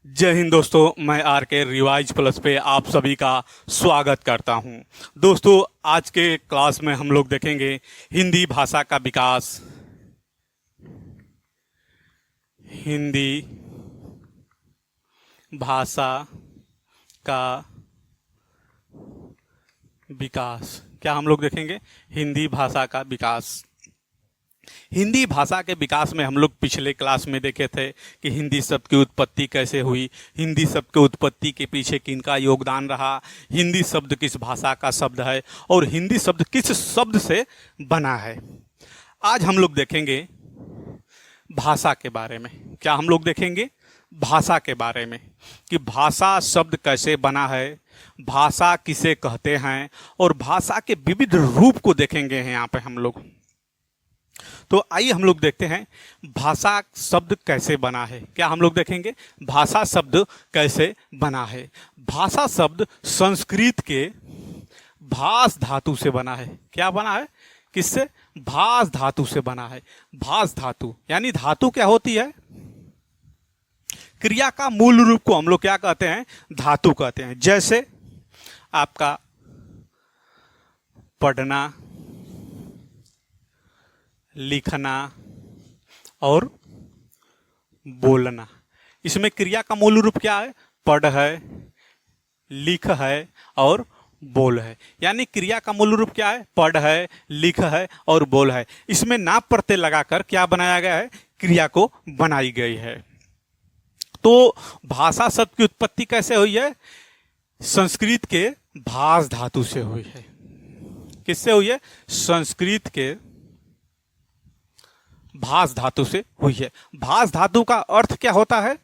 जय हिंद दोस्तों, मैं आर के रिवाइज प्लस पे आप सभी का स्वागत करता हूं। दोस्तों, आज के क्लास में हम लोग देखेंगे हिंदी भाषा का विकास। हिंदी भाषा का विकास क्या हम लोग देखेंगे? हिंदी भाषा का विकास। हिंदी भाषा के विकास में हम लोग पिछले क्लास में देखे थे कि हिंदी शब्द की उत्पत्ति कैसे हुई, हिंदी शब्द की उत्पत्ति के पीछे किनका योगदान रहा, हिंदी शब्द किस भाषा का शब्द है और हिंदी शब्द किस शब्द से बना है। आज हम लोग देखेंगे भाषा के बारे में। क्या हम लोग देखेंगे? भाषा के बारे में कि भाषा शब्द कैसे बना है, भाषा किसे कहते हैं और भाषा के विविध रूप को देखेंगे यहाँ पे हम लोग। तो आइए हम लोग देखते हैं भाषा शब्द कैसे बना है। क्या हम लोग देखेंगे भाषा शब्द कैसे बना है? भाषा शब्द संस्कृत के भास धातु से बना है। क्या बना है? किससे? भास धातु से बना है। भास धातु यानी धातु क्या होती है? क्रिया का मूल रूप को हम लोग क्या कहते हैं? धातु कहते हैं। जैसे आपका पढ़ना, लिखना और बोलना, इसमें क्रिया का मूल रूप क्या है? पढ़ है, लिख है और बोल है। यानी क्रिया का मूल रूप क्या है? पढ़ है, लिख है और बोल है। इसमें नाप प्रत्यय लगाकर क्या बनाया गया है? क्रिया को बनाई गई है। तो भाषा शब्द की उत्पत्ति कैसे हुई है? संस्कृत के भास धातु से हुई है। किससे हुई है? संस्कृत के भास धातु से हुई है। भास धातु का अर्थ क्या होता है?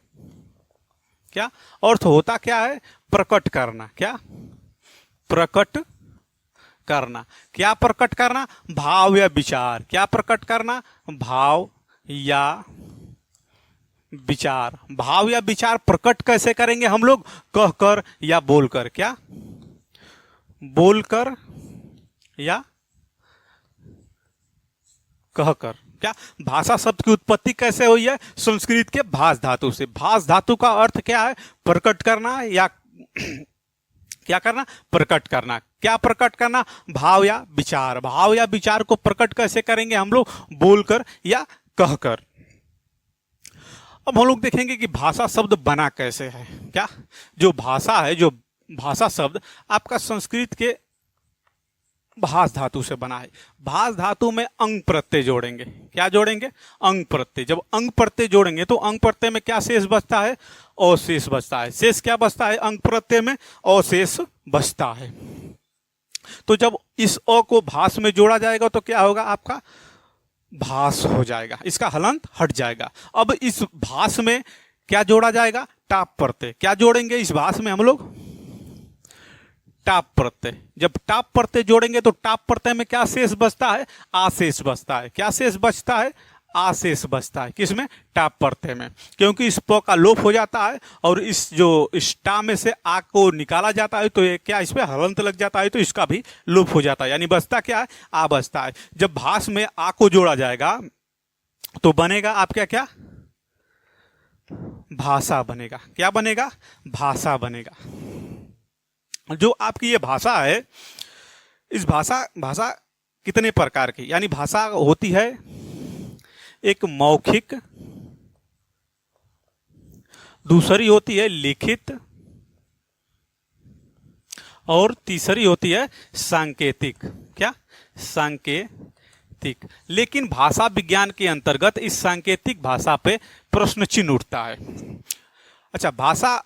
क्या अर्थ होता क्या है? प्रकट करना। क्या? प्रकट करना। क्या प्रकट करना? भाव या विचार। क्या प्रकट करना? भाव या विचार। भाव या विचार प्रकट कैसे करेंगे हम लोग? कहकर या बोलकर। क्या? बोलकर या कहकर। क्या? भाषा शब्द की उत्पत्ति कैसे हुई है? संस्कृत के भास धातु से। भास धातु का अर्थ क्या है? प्रकट करना या क्या करना? प्रकट करना। क्या प्रकट करना? भाव या विचार। भाव या विचार को प्रकट कैसे करेंगे हम लोग? बोलकर या कहकर। अब हम लोग देखेंगे कि भाषा शब्द बना कैसे है। क्या? जो भाषा है, जो भाषा शब्द आपका संस्कृत के भास धातु से बना है। भास धातु में अंग प्रत्यय जोड़ेंगे। क्या जोड़ेंगे? अंग प्रत्यय। जब अंग प्रत्यय जोड़ेंगे तो अंग प्रत्यय में क्या शेष बचता है? अवशेष बचता है। शेष क्या बचता है? अंग प्रत्यय में अवशेष बचता है। तो जब इस अ को भास में जोड़ा जाएगा तो क्या होगा? आपका भास हो जाएगा, इसका हलंत हट जाएगा। अब इस भास में क्या जोड़ा जाएगा? टाप प्रत्यय। क्या जोड़ेंगे इस भास में हम लोग? टाप प्रत्यय। जब टाप प्रत्यय जोड़ेंगे तो टाप प्रत्यय में क्या शेष बचता है? आशेष बचता है। क्या शेष बचता है? आशेष बचता है। किसमें? टाप प्रत्यय में। क्योंकि इस प का लोप हो जाता है और इस टा में से आ को निकाला जाता है तो ये क्या इस पे हलंत लग जाता है तो इसका भी लोप हो जाता है। यानी बचता क्या है? आ बचता है। जब भास में आ को जोड़ा जाएगा तो बनेगा आपका क्या? भाषा बनेगा। क्या बनेगा? भाषा बनेगा। जो आपकी ये भाषा है, इस भाषा कितने प्रकार की? यानी भाषा होती है एक मौखिक, दूसरी होती है लिखित और तीसरी होती है सांकेतिक। क्या? सांकेतिक। लेकिन भाषा विज्ञान के अंतर्गत इस सांकेतिक भाषा पे प्रश्न चिन्ह उठता है। अच्छा, भाषा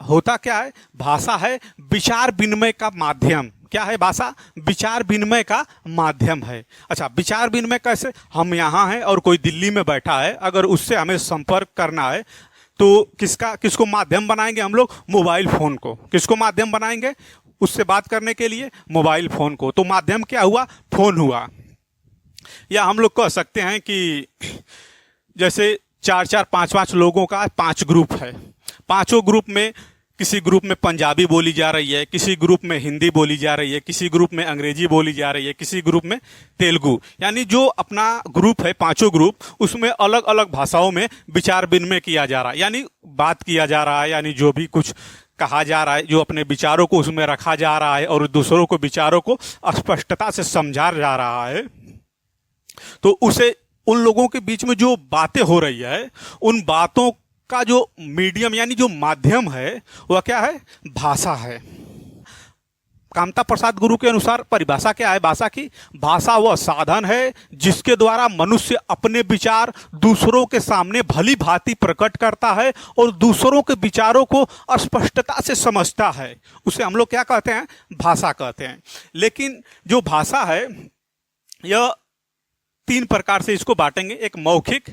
होता क्या है? भाषा है विचार विनिमय का माध्यम। क्या है? भाषा विचार विनिमय का माध्यम है। अच्छा, विचार विनिमय कैसे? हम यहाँ हैं और कोई दिल्ली में बैठा है, अगर उससे हमें संपर्क करना है तो किसको माध्यम बनाएंगे हम लोग? मोबाइल फोन को। किसको माध्यम बनाएंगे उससे बात करने के लिए? मोबाइल फोन को। तो माध्यम क्या हुआ? फोन हुआ। या हम लोग कह सकते हैं कि जैसे 4-4, 5-5 लोगों का 5 ग्रुप है। पांचों ग्रुप में किसी ग्रुप में पंजाबी बोली जा रही है, किसी ग्रुप में हिंदी बोली जा रही है, किसी ग्रुप में अंग्रेजी बोली जा रही है, किसी ग्रुप में तेलुगु। यानी जो अपना ग्रुप है, पांचों ग्रुप, उसमें अलग अलग भाषाओं में विचार विनिमय किया जा रहा है, यानी बात किया जा रहा है, यानी जो भी कुछ कहा जा रहा है, जो अपने विचारों को उसमें रखा जा रहा है और दूसरों को विचारों को स्पष्टता से समझा जा रहा है। तो उसे उन लोगों के बीच में जो बातें हो रही है, उन बातों का जो मीडियम यानी जो माध्यम है वह क्या है? भाषा है। कामता प्रसाद गुरु के अनुसार परिभाषा क्या है भाषा की? भाषा वह साधन है जिसके द्वारा मनुष्य अपने विचार दूसरों के सामने भली भांति प्रकट करता है और दूसरों के विचारों को स्पष्टता से समझता है। उसे हम लोग क्या कहते हैं? भाषा कहते हैं। लेकिन जो भाषा है यह तीन प्रकार से इसको बांटेंगे, एक मौखिक,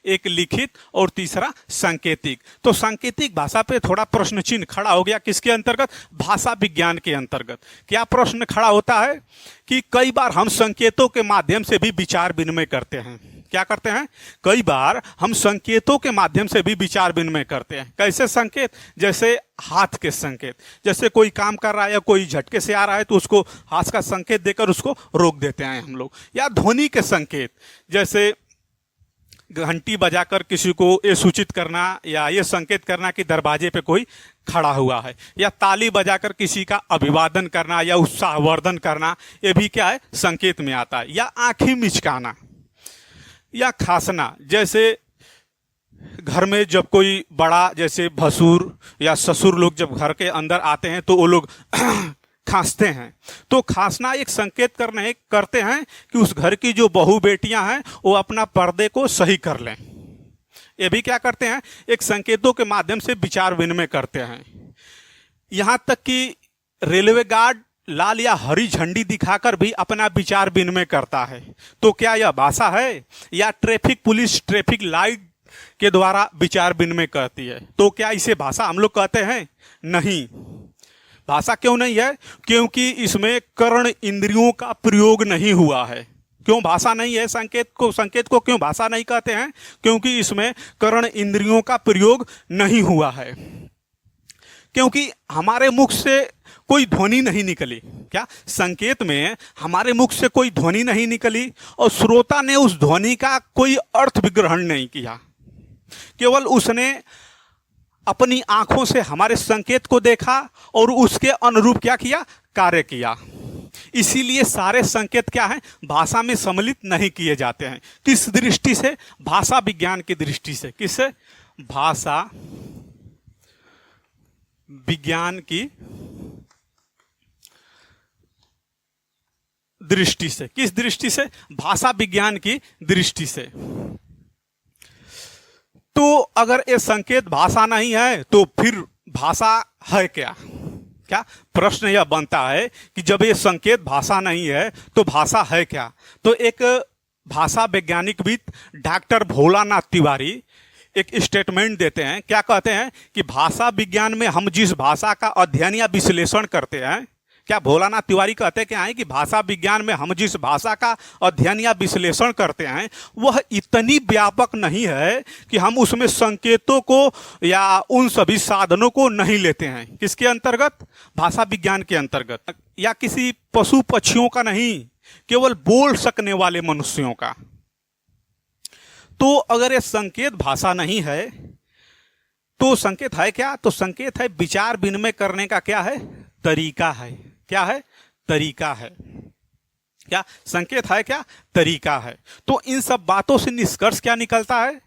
एक लिखित और तीसरा सांकेतिक। तो सांकेतिक भाषा पे थोड़ा प्रश्न चिन्ह खड़ा हो गया, किसके अंतर्गत? भाषा विज्ञान के अंतर्गत। क्या प्रश्न खड़ा होता है कि कई बार हम संकेतों के माध्यम से भी विचार विनिमय करते हैं। क्या करते हैं? कई बार हम संकेतों के माध्यम से भी विचार विनिमय करते हैं। कैसे संकेत? जैसे हाथ के संकेत, जैसे कोई काम कर रहा है या कोई झटके से आ रहा है तो उसको हाथ का संकेत देकर उसको रोक देते हैं हम लोग। या ध्वनि के संकेत, जैसे घंटी बजाकर किसी को ये सूचित करना या ये संकेत करना कि दरवाजे पे कोई खड़ा हुआ है, या ताली बजाकर किसी का अभिवादन करना या उत्साहवर्धन करना, ये भी क्या है? संकेत में आता है। या आंखें मिचकाना या खांसना, जैसे घर में जब कोई बड़ा, जैसे भसुर या ससुर लोग जब घर के अंदर आते हैं तो वो लोग खांसते हैं। तो खांसना एक संकेत करते हैं कि उस घर की जो बहू बेटियां हैं वो अपना पर्दे को सही कर लें। ये भी क्या करते हैं? एक संकेतों के माध्यम से विचार विनिमय करते हैं। यहां तक कि रेलवे गार्ड लाल या हरी झंडी दिखाकर भी अपना विचार विनिमय करता है। तो क्या यह भाषा है? या ट्रैफिक पुलिस ट्रैफिक लाइट के द्वारा विचार विनिमय करती है, तो क्या इसे भाषा हम लोग कहते हैं? नहीं। भाषा क्यों नहीं है? क्योंकि इसमें कर्ण इंद्रियों का प्रयोग नहीं हुआ है। क्यों भाषा नहीं है? संकेत को क्यों भाषा नहीं कहते हैं? क्योंकि इसमें कर्ण इंद्रियों का प्रयोग नहीं हुआ है। क्योंकि हमारे मुख से कोई ध्वनि नहीं निकली। क्या? संकेत में हमारे मुख से कोई ध्वनि नहीं निकली और श्रोता ने उस ध्वनि का कोई अर्थ भी ग्रहण नहीं किया। केवल उसने अपनी आंखों से हमारे संकेत को देखा और उसके अनुरूप क्या किया? कार्य किया। इसीलिए सारे संकेत क्या हैं? भाषा में सम्मिलित नहीं किए जाते हैं। किस दृष्टि से? भाषा विज्ञान की दृष्टि से। किससे? भाषा विज्ञान की दृष्टि से। किस दृष्टि से? भाषा विज्ञान की दृष्टि से। तो अगर ये संकेत भाषा नहीं है तो फिर भाषा है क्या? क्या प्रश्न यह बनता है कि जब ये संकेत भाषा नहीं है तो भाषा है क्या? तो एक भाषा वैज्ञानिकविद डॉक्टर भोलानाथ तिवारी एक स्टेटमेंट देते हैं। क्या कहते हैं? कि भाषा विज्ञान में हम जिस भाषा का अध्ययन या विश्लेषण करते हैं, क्या भोलानाथ तिवारी कहते क्या है कि भाषा विज्ञान में हम जिस भाषा का अध्ययन या विश्लेषण करते हैं वह इतनी व्यापक नहीं है कि हम उसमें संकेतों को या उन सभी साधनों को नहीं लेते हैं। किसके अंतर्गत? भाषा विज्ञान के अंतर्गत। या किसी पशु पक्षियों का नहीं, केवल बोल सकने वाले मनुष्यों का। तो अगर ये संकेत भाषा नहीं है तो संकेत है क्या? तो संकेत है विचार विनिमय करने का क्या है? तरीका है। क्या है? तरीका है। क्या संकेत है? क्या तरीका है। तो इन सब बातों से निष्कर्ष क्या निकलता है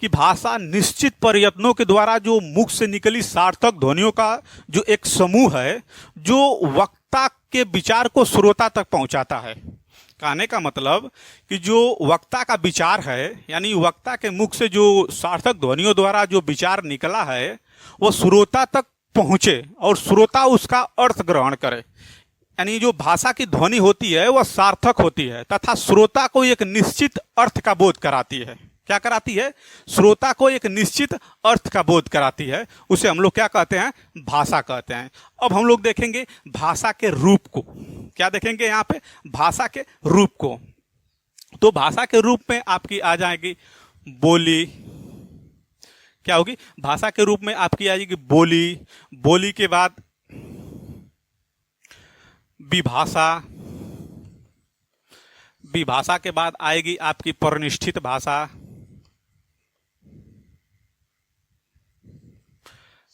कि भाषा निश्चित प्रयत्नों के द्वारा जो मुख से निकली सार्थक ध्वनियों का जो एक समूह है जो वक्ता के विचार को श्रोता तक पहुंचाता है। कहने का मतलब कि जो वक्ता का विचार है यानी वक्ता के मुख से जो सार्थक ध्वनियों द्वारा जो विचार निकला है वो श्रोता तक पहुंचे और श्रोता उसका अर्थ ग्रहण करे। यानी जो भाषा की ध्वनि होती है वह सार्थक होती है तथा श्रोता को एक निश्चित अर्थ का बोध कराती है। क्या कराती है? श्रोता को एक निश्चित अर्थ का बोध कराती है। उसे हम लोग क्या कहते हैं? भाषा कहते हैं। अब हम लोग देखेंगे भाषा के रूप को। क्या देखेंगे यहाँ पे? भाषा के रूप को। तो भाषा के रूप में आपकी आ जाएगी बोली, क्या होगी? भाषा के रूप में आपकी आ जाएगी बोली, बोली के बाद विभाषा, विभाषा के बाद आएगी आपकी परिनिष्ठित भाषा,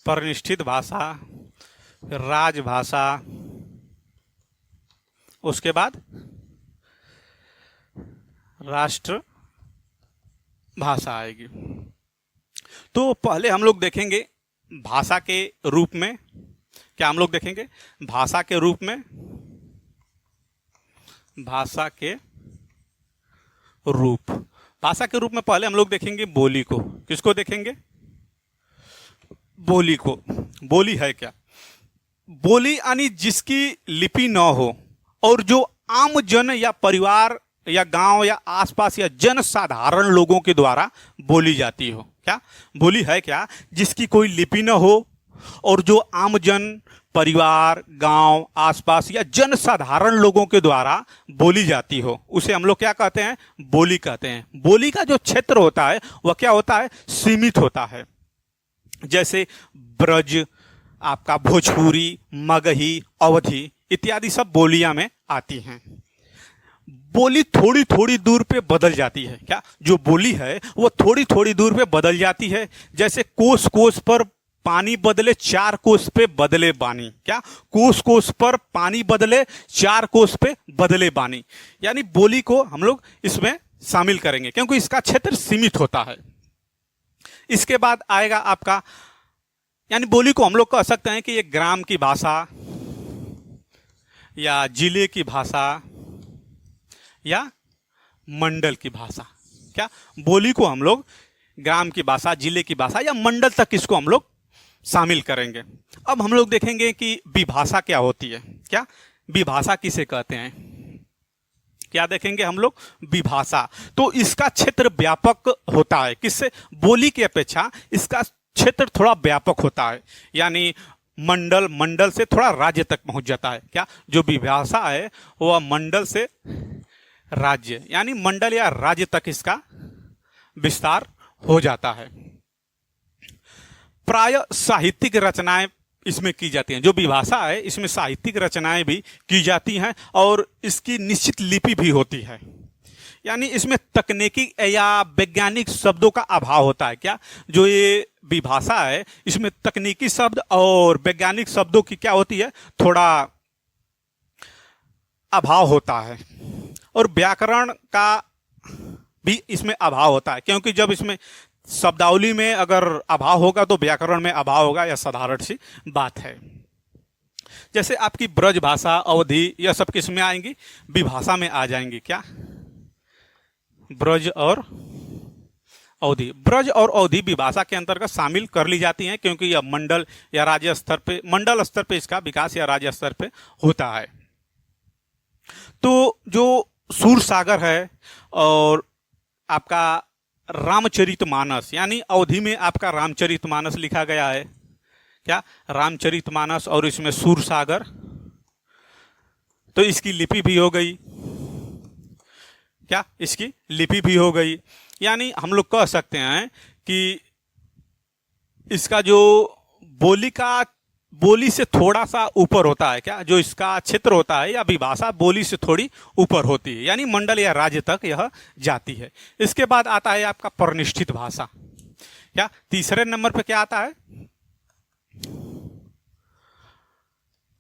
परिनिष्ठित भाषा, राजभाषा, उसके बाद राष्ट्र भाषा आएगी। तो पहले हम लोग देखेंगे भाषा के रूप में, क्या हम लोग देखेंगे भाषा के रूप में, भाषा के रूप, भाषा के रूप में पहले हम लोग देखेंगे बोली को। किसको देखेंगे? बोली को। बोली है क्या? बोली यानी जिसकी लिपि न हो और जो आम जन या परिवार या गांव या आसपास या जन साधारण लोगों के द्वारा बोली जाती हो। क्या बोली है? क्या जिसकी कोई लिपि न हो और जो आम जन, परिवार, गांव, आसपास या जन साधारण लोगों के द्वारा बोली जाती हो, उसे हम लोग क्या कहते हैं? बोली कहते हैं। बोली का जो क्षेत्र होता है वह क्या होता है? सीमित होता है। जैसे ब्रज, आपका भोजपुरी, मगही, अवधी इत्यादि सब बोलियां में आती हैं। बोली थोड़ी थोड़ी दूर पे बदल जाती है। क्या जो बोली है वो थोड़ी थोड़ी दूर पे बदल जाती है। जैसे कोस कोस पर पानी बदले, 4 कोस पे बदले बानी। क्या कोस कोस पर पानी बदले, 4 कोस पे बदले बानी, यानी बोली को हम लोग इसमें शामिल करेंगे क्योंकि इसका क्षेत्र सीमित होता है। इसके बाद आएगा आपका, यानी बोली को हम लोग कह सकते हैं कि ये ग्राम की भाषा या जिले की भाषा या मंडल की भाषा। क्या बोली को हम लोग ग्राम की भाषा, जिले की भाषा या मंडल तक इसको हम लोग शामिल करेंगे। अब हम लोग देखेंगे कि विभाषा क्या होती है। क्या विभाषा किसे कहते हैं? क्या देखेंगे हम लोग? विभाषा। तो इसका क्षेत्र व्यापक होता है। किससे? बोली की अपेक्षा इसका क्षेत्र थोड़ा व्यापक होता है, यानी मंडल, मंडल से थोड़ा राज्य तक पहुंच जाता है। क्या जो विभाषा है वह मंडल से राज्य, यानी मंडल या राज्य तक इसका विस्तार हो जाता है। प्राय साहित्यिक रचनाएं इसमें की जाती हैं। जो विभाषा है इसमें साहित्यिक रचनाएं भी की जाती हैं और इसकी निश्चित लिपि भी होती है, यानी इसमें तकनीकी या वैज्ञानिक शब्दों का अभाव होता है। क्या जो ये विभाषा है इसमें तकनीकी शब्द और वैज्ञानिक शब्दों की क्या होती है? थोड़ा अभाव होता है। और व्याकरण का भी इसमें अभाव होता है, क्योंकि जब इसमें शब्दावली में अगर अभाव होगा तो व्याकरण में अभाव होगा, यह साधारण सी बात है। जैसे आपकी ब्रज भाषा, अवधी, यह सब किस में आएंगी? विभाषा में आ जाएंगी। क्या ब्रज और अवधी, ब्रज और अवधी विभाषा के अंतर्गत शामिल कर ली जाती हैं, क्योंकि यह मंडल या राज्य स्तर पे, मंडल स्तर पे इसका विकास या राज्य स्तर पे होता है। तो जो सूरसागर है और आपका रामचरितमानस, यानी अवधी में आपका रामचरितमानस लिखा गया है। क्या रामचरितमानस, और इसमें सूरसागर, तो इसकी लिपि भी हो गई। क्या इसकी लिपि भी हो गई, यानी हम लोग कह सकते हैं कि इसका जो बोली से थोड़ा सा ऊपर होता है। क्या जो इसका क्षेत्र होता है या विभाषा बोली से थोड़ी ऊपर होती है, यानी मंडल या राज्य तक यह जाती है। इसके बाद आता है आपका परिनिष्ठित भाषा। क्या तीसरे नंबर पे क्या आता है?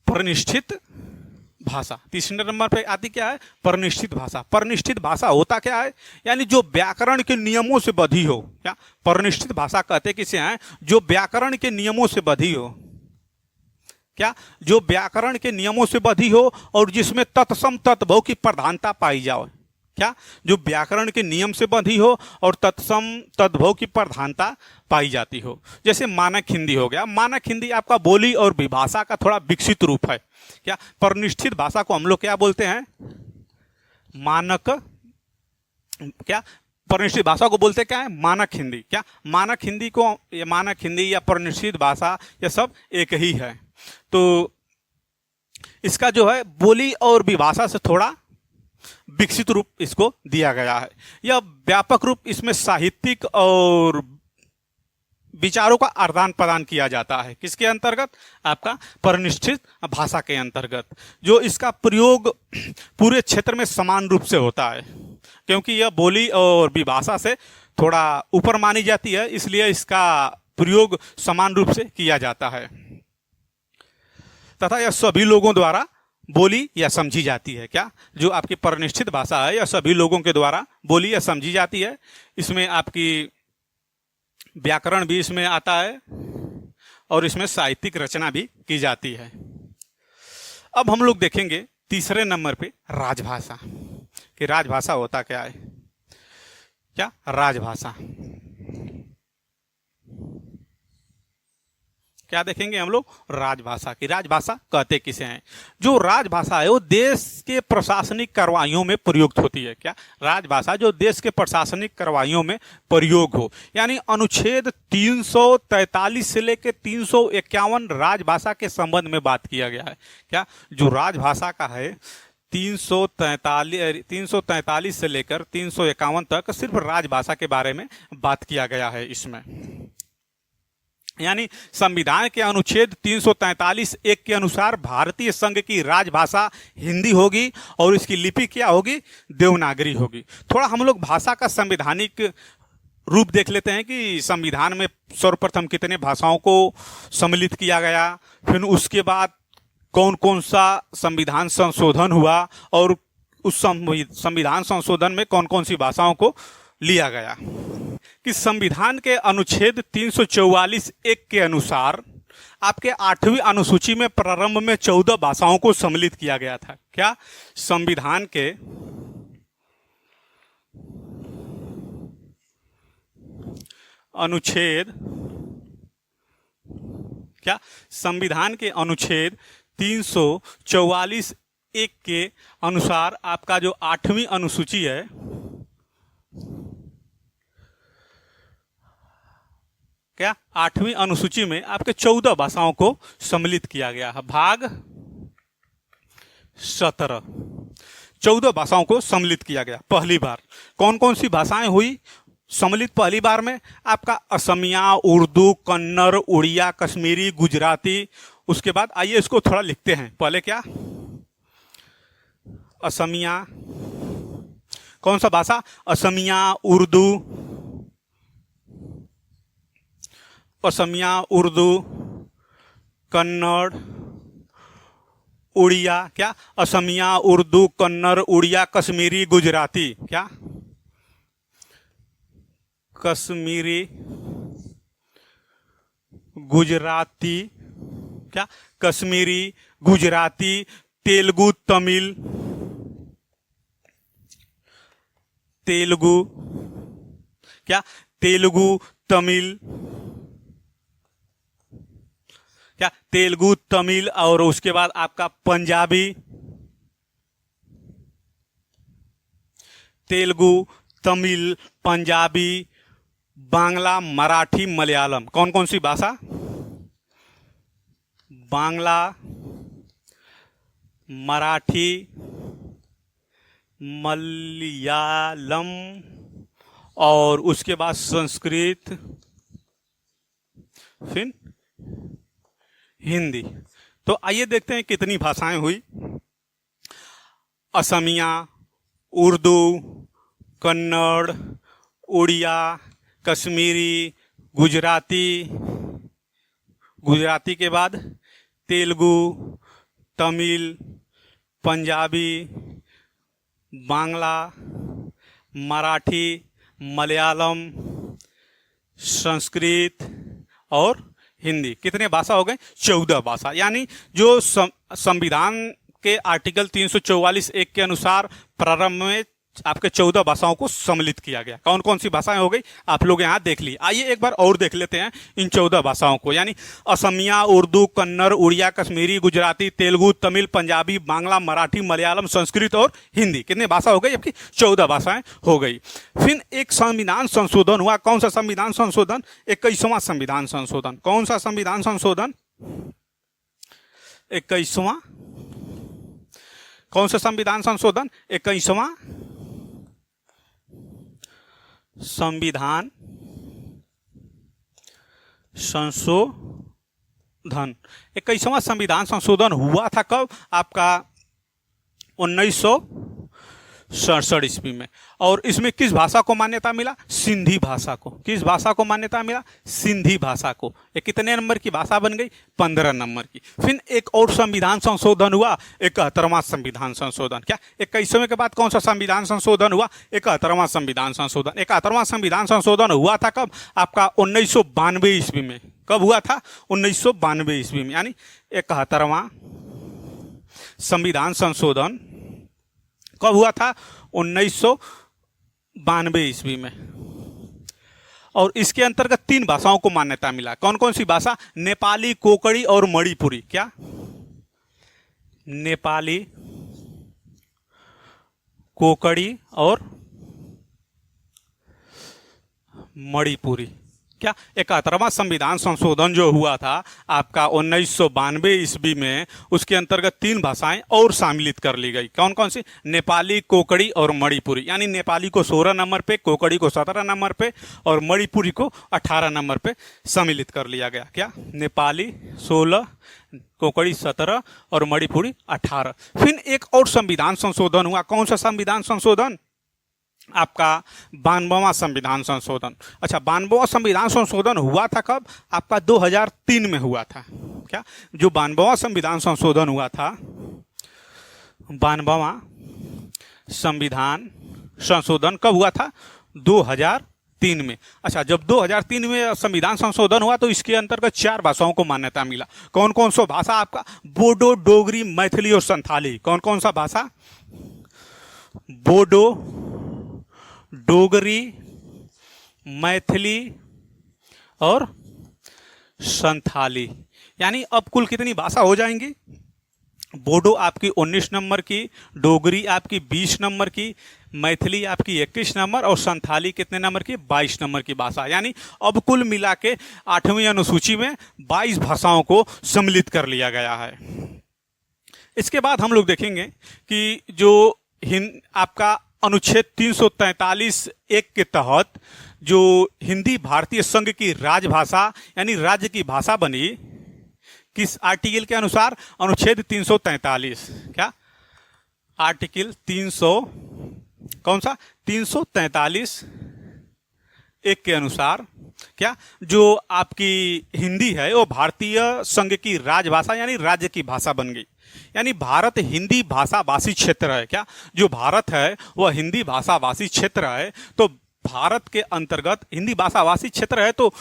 परिनिष्ठित भाषा। तीसरे नंबर पे आती क्या है? परिनिष्ठित भाषा। परिनिष्ठित भाषा होता क्या है? यानी जो व्याकरण के नियमों से बधी हो। क्या परिनिष्ठित भाषा कहते किसे हैं? जो व्याकरण के नियमों से बधी हो। क्या जो व्याकरण के नियमों से बधी हो और जिसमें तत्सम तत्भव की प्रधानता पाई जाए। क्या जो व्याकरण के नियम से बंधी हो और तत्सम तद्भव की प्रधानता पाई जाती हो। जैसे मानक हिंदी हो गया। मानक हिंदी आपका बोली और विभाषा का थोड़ा विकसित रूप है। क्या परिनिष्ठित भाषा को हम लोग क्या बोलते हैं? मानक। क्या परिनिष्ठित भाषा को बोलते क्या है? मानक हिंदी। क्या मानक हिंदी को, ये मानक हिंदी या परिनिष्ठित भाषा ये सब एक ही है। तो इसका जो है बोली और विभाषा से थोड़ा विकसित रूप इसको दिया गया है। यह व्यापक रूप इसमें साहित्यिक और विचारों का आदान प्रदान किया जाता है। किसके अंतर्गत? आपका परिनिष्ठित भाषा के अंतर्गत, जो इसका प्रयोग पूरे क्षेत्र में समान रूप से होता है, क्योंकि यह बोली और विभाषा से थोड़ा ऊपर मानी जाती है, इसलिए इसका प्रयोग समान रूप से किया जाता है तथा यह सभी लोगों द्वारा बोली या समझी जाती है। क्या? जो आपकी परिनिष्ठित भाषा है, यह सभी लोगों के द्वारा बोली या समझी जाती है। इसमें आपकी व्याकरण भी इसमें आता है और इसमें साहित्यिक रचना भी की जाती है। अब हम लोग देखेंगे तीसरे नंबर पे राजभाषा, कि राजभाषा होता क्या है। क्या? राजभाषा क्या देखेंगे हम लोग? राजभाषा की राजभाषा कहते किसे हैं? जो राजभाषा है वो देश के प्रशासनिक कार्रवाइयों में प्रयुक्त होती है। क्या? राजभाषा जो देश के प्रशासनिक कार्रवाइयों में प्रयोग हो, यानी अनुच्छेद 343 से लेकर 351 राजभाषा के संबंध में बात किया गया है। क्या? जो राजभाषा का है 343 से लेकर 351 तक सिर्फ राजभाषा के बारे में बात किया गया है इसमें। यानी संविधान के अनुच्छेद 343(1) के अनुसार भारतीय संघ की राजभाषा हिंदी होगी और इसकी लिपि क्या होगी? देवनागरी होगी। थोड़ा हम लोग भाषा का संवैधानिक रूप देख लेते हैं कि संविधान में सर्वप्रथम कितने भाषाओं को सम्मिलित किया गया, फिर उसके बाद कौन कौन सा संविधान संशोधन हुआ और उस संविधान संशोधन में कौन कौन सी भाषाओं को लिया गया। कि संविधान के अनुच्छेद 344(1) के अनुसार आपके 8वीं अनुसूची में प्रारंभ में 14 भाषाओं को सम्मिलित किया गया था। क्या? संविधान के अनुच्छेद क्या? संविधान के अनुच्छेद 344(1) के अनुसार आपका जो 8वीं अनुसूची है, क्या? 8वीं अनुसूची में आपके 14 भाषाओं को सम्मिलित किया गया है। भाग 17 14 भाषाओं को सम्मिलित किया गया पहली बार। कौन कौन सी भाषाएं हुई सम्मिलित पहली बार में? आपका असमिया, उर्दू, कन्नड़, उड़िया, कश्मीरी, गुजराती। उसके बाद आइए इसको थोड़ा लिखते हैं। पहले क्या? असमिया, कौन सा भाषा? असमिया, उर्दू, असमिया, उर्दू, कन्नड़, उड़िया। क्या? असमिया, उर्दू, कन्नड़, उड़िया, कश्मीरी, गुजराती। क्या? कश्मीरी, गुजराती। क्या? कश्मीरी, गुजराती, तेलुगु, तमिल, तेलुगु। क्या? तेलुगु, तमिल। क्या? तेलुगु, तमिल, और उसके बाद आपका पंजाबी, तेलुगु, तमिल, पंजाबी, बांग्ला, मराठी, मलयालम। कौन कौन सी भाषा? बांग्ला, मराठी, मलयालम, और उसके बाद संस्कृत, फिर हिंदी। तो आइए देखते हैं कितनी भाषाएं हुई। असमिया, उर्दू, कन्नड़, उड़िया, कश्मीरी, गुजराती, गुजराती के बाद तेलुगु, तमिल, पंजाबी, बांग्ला, मराठी, मलयालम, संस्कृत और हिंदी। कितने भाषा हो गए? 14 भाषा। यानी जो संविधान के आर्टिकल 344(1) के अनुसार प्रारंभ में आपके 14 भाषाओं को सम्मिलित किया गया। कौन कौन सी भाषाएं हो गई आप लोग यहाँ देख ली। आइए एक बार और देख लेते हैं इन 14 भाषाओं को। यानी असमिया, उर्दू, कन्नड़, उड़िया, कश्मीरी, गुजराती, तेलुगु, तमिल, पंजाबी, बांग्ला, मराठी, मलयालम, संस्कृत और हिंदी। कितने भाषा हो गई? जबकि 14 भाषाएं हो गई। फिर एक संविधान संशोधन हुआ। कौन सा संविधान संशोधन? 21वां संविधान संशोधन। कौन सा संविधान संशोधन? 21वां। कौन सा संविधान संशोधन? 21वां संविधान संशोधन। 21वां संविधान संशोधन हुआ था कब? आपका 1967 ईस्वी में। और इसमें किस भाषा को मान्यता मिला? सिंधी भाषा को। किस भाषा को मान्यता मिला? सिंधी भाषा को। ये कितने नंबर की भाषा बन गई? 15 नंबर की। फिर एक और संविधान संशोधन हुआ, 71वां संविधान संशोधन। क्या 21वें के बाद कौन सा संविधान संशोधन हुआ? 71वां संविधान संशोधन। 71वां संविधान संशोधन हुआ था कब? आपका 1992 ईस्वी में। कब हुआ था? 1992 ईस्वी में। यानी 71वां संविधान संशोधन कब हुआ था? 1992 ईस्वी में। और इसके अंतर्गत 3 भाषाओं को मान्यता मिला। कौन कौन सी भाषा? नेपाली, कोंकणी और मणिपुरी। क्या? नेपाली, कोंकणी और मणिपुरी। क्या? 71वां संविधान संशोधन जो हुआ था आपका 1992 ईस्वी में, उसके अंतर्गत 3 भाषाएं और शामिलित कर ली गई। कौन कौन सी? नेपाली, कोंकणी और मणिपुरी। यानी नेपाली को 16 नंबर पे, कोंकणी को 17 नंबर पे और मणिपुरी को 18 नंबर पे सम्मिलित कर लिया गया। क्या? नेपाली 16, कोंकणी 17 और मणिपुरी 18। फिर एक और संविधान संशोधन हुआ। कौन सा संविधान संशोधन? आपका 92वां संविधान संशोधन। अच्छा, 92वां संविधान संशोधन हुआ था कब? आपका 2003 में हुआ था। क्या? जो 92वां संविधान संशोधन हुआ था, 92वां संविधान संशोधन कब हुआ था? 2003 में। अच्छा, जब 2003 में संविधान संशोधन हुआ तो इसके अंतर्गत 4 भाषाओं को मान्यता मिला। कौन कौन सा भाषा? आपका बोडो, डोगरी, मैथिली और संथाली। कौन कौन सा भाषा? बोडो, डोगरी, मैथिली और संथाली। यानी अब कुल कितनी भाषा हो जाएंगी? बोडो आपकी 19 नंबर की, डोगरी आपकी 20 नंबर की, मैथिली आपकी 21 नंबर और संथाली कितने नंबर की? 22 नंबर की भाषा। यानी अब कुल मिला के 8वीं अनुसूची में 22 भाषाओं को सम्मिलित कर लिया गया है। इसके बाद हम लोग देखेंगे कि जो आपका अनुच्छेद 343(1) के तहत जो हिंदी भारतीय संघ की राजभाषा यानी राज्य की भाषा बनी, किस आर्टिकल के अनुसार? अनुच्छेद 343। क्या? आर्टिकल 300 कौन सा? 343(1) के अनुसार। क्या? जो आपकी हिंदी है वो भारतीय संघ की राजभाषा यानी राज्य की भाषा बन गई। यानी भारत हिंदी भाषा भाषी क्षेत्र है। क्या? जो भारत है वह हिंदी भाषा भाषी क्षेत्र है। तो भारत के अंतर्गत हिंदी भाषा भाषी क्षेत्र है तो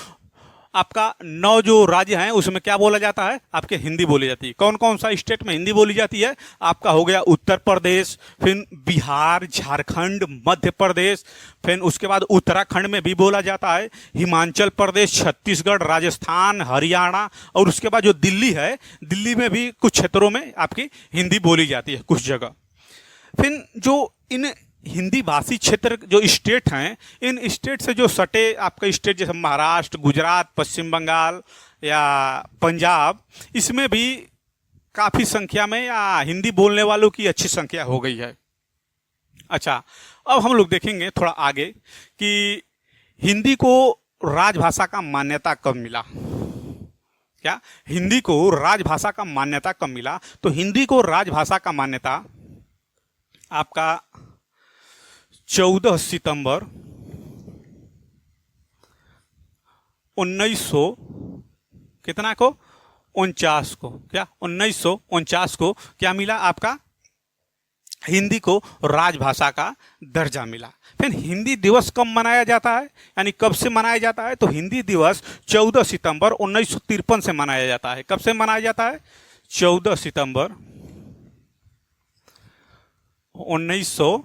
आपका 9 जो राज्य हैं उसमें क्या बोला जाता है? आपके हिंदी बोली जाती है। कौन कौन सा स्टेट में हिंदी बोली जाती है? आपका हो गया उत्तर प्रदेश, फिर बिहार, झारखंड, मध्य प्रदेश, फिर उसके बाद उत्तराखंड में भी बोला जाता है, हिमाचल प्रदेश, छत्तीसगढ़, राजस्थान, हरियाणा और उसके बाद जो दिल्ली है, दिल्ली में भी कुछ क्षेत्रों में आपकी हिंदी बोली जाती है कुछ जगह। फिर जो इन हिंदी भाषी क्षेत्र जो स्टेट हैं, इन स्टेट से जो सटे आपका स्टेट जैसे महाराष्ट्र, गुजरात, पश्चिम बंगाल या पंजाब, इसमें भी काफ़ी संख्या में या हिंदी बोलने वालों की अच्छी संख्या हो गई है। अच्छा, अब हम लोग देखेंगे थोड़ा आगे कि हिंदी को राजभाषा का मान्यता कब मिला। क्या? हिंदी को राजभाषा का मान्यता कब मिला? तो हिंदी को राजभाषा का मान्यता आपका 14 सितंबर 1900 कितना को? 49 को। क्या? 1949 को क्या मिला? आपका हिंदी को राजभाषा का दर्जा मिला। फिर हिंदी दिवस कब मनाया जाता है, यानी कब से मनाया जाता है? तो हिंदी दिवस 14 सितंबर 1953 से मनाया जाता है। कब से मनाया जाता है? 14 सितंबर 1900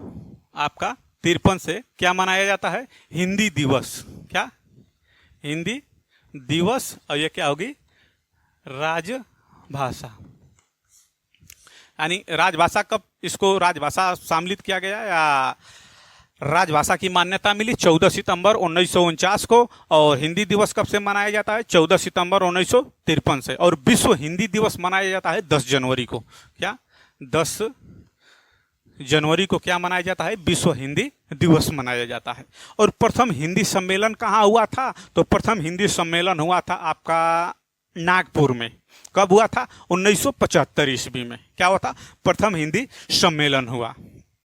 आपका 53 से क्या मनाया जाता है? हिंदी दिवस। क्या? हिंदी दिवस। और ये क्या होगी? राजभाषा। यानी राजभाषा कब इसको राजभाषा सम्मिलित किया गया या राजभाषा की मान्यता मिली? 14 सितंबर 1949 को। और हिंदी दिवस कब से मनाया जाता है? 14 सितंबर 1953 से। और विश्व हिंदी दिवस मनाया जाता है 10 जनवरी को। क्या? 10 जनवरी को क्या मनाया जाता है? विश्व हिंदी दिवस मनाया जाता है। और प्रथम हिंदी सम्मेलन कहाँ हुआ था? तो प्रथम हिंदी सम्मेलन हुआ था आपका नागपुर में। कब हुआ था? 1975 ईस्वी में क्या हुआ था? प्रथम हिंदी सम्मेलन हुआ।